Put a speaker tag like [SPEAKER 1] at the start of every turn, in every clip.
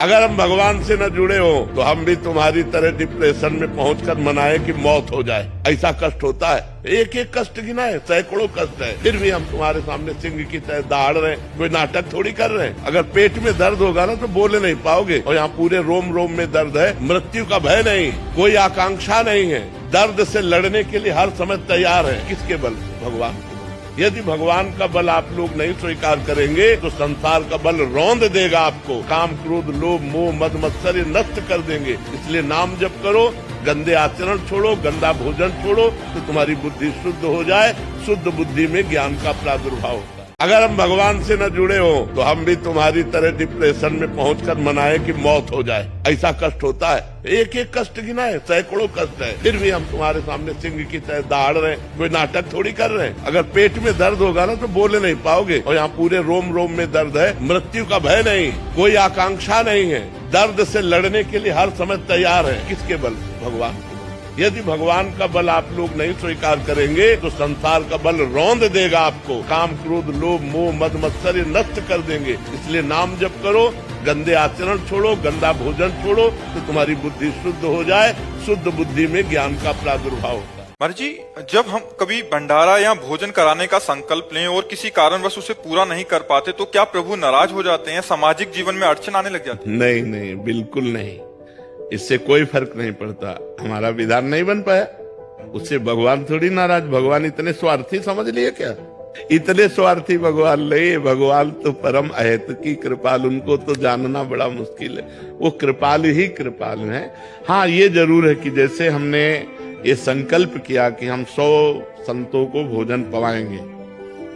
[SPEAKER 1] अगर हम भगवान से न जुड़े हो तो हम भी तुम्हारी तरह डिप्रेशन में पहुंचकर मनाए कि मौत हो जाए। ऐसा कष्ट होता है, एक एक कष्ट गिनाए, सैकड़ों कष्ट है, फिर भी हम तुम्हारे सामने सिंह की तरह दहाड़ रहे हैं। कोई नाटक थोड़ी कर रहे हैं। अगर पेट में दर्द होगा ना तो बोले नहीं पाओगे, और यहाँ पूरे रोम रोम में दर्द है। मृत्यु का भय नहीं, कोई आकांक्षा नहीं है, दर्द से लड़ने के लिए हर समय तैयार है। किसके बल? भगवान। यदि भगवान का बल आप लोग नहीं स्वीकार करेंगे तो संसार का बल रौंद देगा आपको। काम, क्रोध, लोभ, मोह, मद, मत्सर्य नष्ट कर देंगे। इसलिए नाम जप करो, गंदे आचरण छोड़ो, गंदा भोजन छोड़ो, तो तुम्हारी बुद्धि शुद्ध हो जाए। शुद्ध बुद्धि में ज्ञान का प्रादुर्भाव होता है। अगर हम भगवान से न जुड़े हो तो हम भी तुम्हारी तरह डिप्रेशन में पहुंचकर मनाए कि मौत हो जाए। ऐसा कष्ट होता है, एक एक कष्ट गिनाए, सैकड़ों कष्ट है, फिर भी हम तुम्हारे सामने सिंह की तरह दहाड़ रहे हैं। कोई नाटक थोड़ी कर रहे हैं। अगर पेट में दर्द होगा ना तो बोले नहीं पाओगे, और यहाँ पूरे रोम रोम में दर्द है। मृत्यु का भय नहीं, कोई आकांक्षा नहीं है, दर्द से लड़ने के लिए हर समय तैयार है। किसके बल? भगवान। यदि भगवान का बल आप लोग नहीं स्वीकार करेंगे तो संसार का बल रौंद देगा आपको। काम, क्रोध, लोभ, मोह, मद, मत्सर्य नष्ट कर देंगे। इसलिए नाम जप करो, गंदे आचरण छोड़ो, गंदा भोजन छोड़ो, तो तुम्हारी बुद्धि शुद्ध हो जाए। शुद्ध बुद्धि में ज्ञान का प्रादुर्भाव होता है।
[SPEAKER 2] महाराज जी, जब हम कभी भंडारा या भोजन कराने का संकल्प लें और किसी कारणवश उसे पूरा नहीं कर पाते तो क्या प्रभु नाराज हो जाते हैं? सामाजिक जीवन में अड़चन आने लग जाती है?
[SPEAKER 1] नहीं नहीं, बिल्कुल नहीं, इससे कोई फर्क नहीं पड़ता। हमारा विधान नहीं बन पाया, उससे भगवान थोड़ी नाराज। भगवान इतने स्वार्थी समझ लिए क्या? इतने स्वार्थी भगवान नहीं। भगवान तो परम अहेत की कृपाल, उनको तो जानना बड़ा मुश्किल है। वो कृपाल ही कृपाल है। हाँ, ये जरूर है कि जैसे हमने ये संकल्प किया कि हम 100 संतों को भोजन पवाएंगे,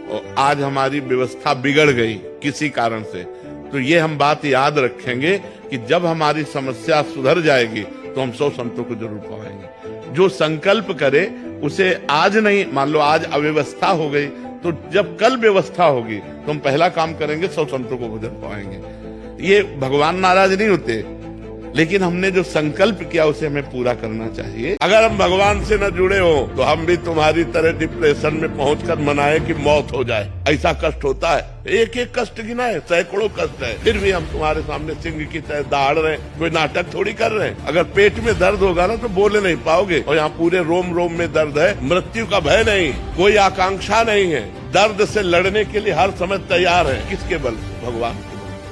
[SPEAKER 1] और आज हमारी व्यवस्था बिगड़ गई किसी कारण से, तो ये हम बात याद रखेंगे कि जब हमारी समस्या सुधर जाएगी तो हम 100 संतों को जरूर पवाएंगे। जो संकल्प करे उसे आज नहीं, मान लो आज अव्यवस्था हो गई, तो जब कल व्यवस्था होगी तो हम पहला काम करेंगे, 100 संतों को भोजन पवाएंगे। ये भगवान नाराज नहीं होते, लेकिन हमने जो संकल्प किया उसे हमें पूरा करना चाहिए। अगर हम भगवान से न जुड़े हो तो हम भी तुम्हारी तरह डिप्रेशन में पहुंचकर मनाए कि मौत हो जाए। ऐसा कष्ट होता है, एक एक कष्ट गिनाए, सैकड़ों कष्ट है, फिर भी हम तुम्हारे सामने सिंह की तरह दहाड़ रहे हैं। कोई नाटक थोड़ी कर रहे हैं। अगर पेट में दर्द होगा ना तो बोले नहीं पाओगे, और यहाँ पूरे रोम रोम में दर्द है। मृत्यु का भय नहीं, कोई आकांक्षा नहीं है, दर्द से लड़ने के लिए हर समय तैयार है। किसके बल? भगवान।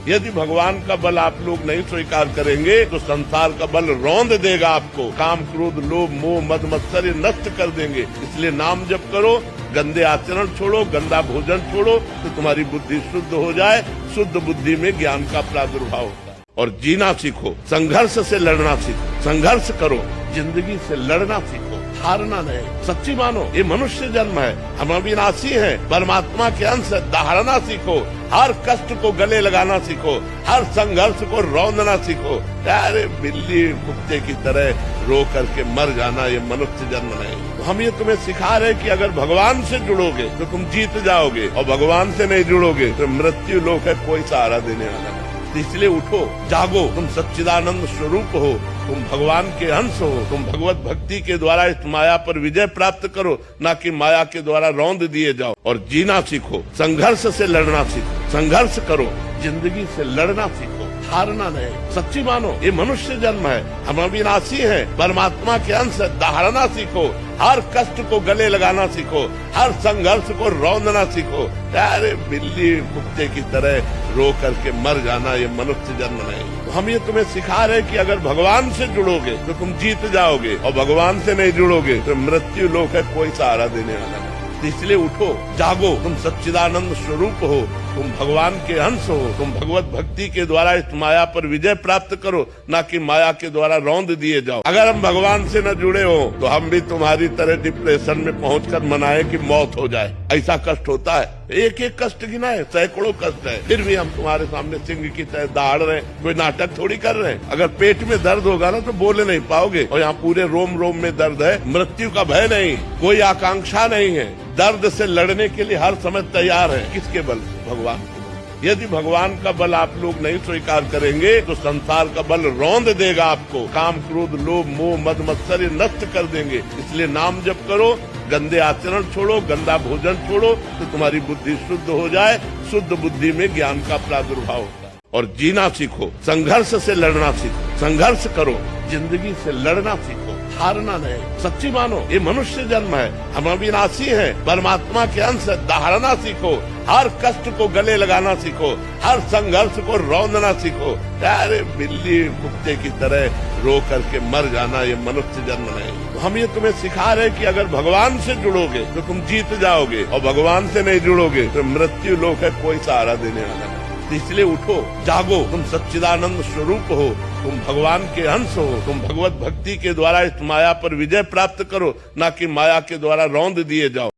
[SPEAKER 1] यदि भगवान का बल आप लोग नहीं स्वीकार करेंगे तो संसार का बल रौंद देगा आपको। काम, क्रोध, लोभ, मोह, मद, मत्सर्य नष्ट कर देंगे। इसलिए नाम जप करो, गंदे आचरण छोड़ो, गंदा भोजन छोड़ो, तो तुम्हारी बुद्धि शुद्ध हो जाए। शुद्ध बुद्धि में ज्ञान का प्रादुर्भाव होता है। और जीना सीखो, संघर्ष से लड़ना सीखो। संघर्ष करो, जिंदगी से लड़ना सीखो, हारना नहीं। सच्ची मानो, ये मनुष्य जन्म है, हम अविनाशी हैं, परमात्मा के अंश है। दहाड़ना सीखो, हर कष्ट को गले लगाना सीखो, हर संघर्ष को रौंदना सीखो। अरे बिल्ली कुत्ते की तरह रो करके मर जाना ये मनुष्य जन्म नहीं। तो हम ये तुम्हें सिखा रहे कि अगर भगवान से जुड़ोगे तो तुम जीत जाओगे, और भगवान से नहीं जुड़ोगे तो मृत्यु लोक है, कोई सहारा देने वाला नहीं। इसलिए उठो, जागो, तुम सच्चिदानंद स्वरूप हो, तुम भगवान के अंश हो। तुम भगवत भक्ति के द्वारा इस माया पर विजय प्राप्त करो, ना कि माया के द्वारा रौंद दिए जाओ। और जीना सीखो, संघर्ष से लड़ना सीखो। संघर्ष करो, जिंदगी से लड़ना सीखो, हारना नहीं। सच्ची मानो, ये मनुष्य जन्म है, हम अविनाशी हैं, परमात्मा के अंश है। दहाड़ना सीखो, हर कष्ट को गले लगाना सीखो, हर संघर्ष को रौंदना सीखो। अरे बिल्ली कुत्ते की तरह रो करके मर जाना ये मनुष्य जन्म नहीं। तो हम ये तुम्हें सिखा रहे कि अगर भगवान से जुड़ोगे तो तुम जीत जाओगे, और भगवान से नहीं जुड़ोगे तो मृत्यु लोक है, कोई सहारा देने वाला नहीं। इसलिए उठो, जागो, तुम सच्चिदानंद स्वरूप हो, तुम भगवान के अंश हो। तुम भगवत भक्ति के द्वारा इस माया पर विजय प्राप्त करो, ना कि माया के द्वारा रौंद दिए जाओ। अगर हम भगवान से न जुड़े हो तो हम भी तुम्हारी तरह डिप्रेशन में पहुंचकर मनाए कि मौत हो जाए। ऐसा कष्ट होता है, एक एक कष्ट गिनाए, सैकड़ों कष्ट है, फिर भी हम तुम्हारे सामने सिंह की तरह दहाड़ रहे हैं। कोई नाटक थोड़ी कर रहे हैं। अगर पेट में दर्द होगा ना तो बोले नहीं पाओगे, और यहाँ पूरे रोम रोम में दर्द है। मृत्यु का भय नहीं, कोई आकांक्षा नहीं है, दर्द से लड़ने के लिए हर समय तैयार है। किसके बल? भगवान। यदि भगवान का बल आप लोग नहीं स्वीकार करेंगे तो संसार का बल रौंद देगा आपको। काम, क्रोध, लोभ, मोह, मद, मत्सर्य नष्ट कर देंगे। इसलिए नाम जप करो, गंदे आचरण छोड़ो, गंदा भोजन छोड़ो, तो तुम्हारी बुद्धि शुद्ध हो जाए। शुद्ध बुद्धि में ज्ञान का प्रादुर्भाव होता है। और जीना सीखो, संघर्ष से लड़ना सीखो, संघर्ष करो, जिंदगी से लड़ना सीखो, हारना नहीं। सच्ची मानो ये मनुष्य जन्म है, हम अविनाशी हैं, परमात्मा के अंश है, दहाड़ना सीखो, हर कष्ट को गले लगाना सीखो, हर संघर्ष को रौंदना सीखो। अरे बिल्ली कुत्ते की तरह रो करके मर जाना ये मनुष्य जन्म नहीं। हम ये तुम्हें सिखा रहे कि अगर भगवान से जुड़ोगे तो तुम जीत जाओगे, और भगवान से नहीं जुड़ोगे तो मृत्यु लोक है, कोई सहारा देने वाला नहीं। इसलिए उठो, जागो, तुम सच्चिदानंद स्वरूप हो, तुम भगवान के अंश हो, तुम भगवत भक्ति के द्वारा इस माया पर विजय प्राप्त करो, ना कि माया के द्वारा रौंद दिए जाओ।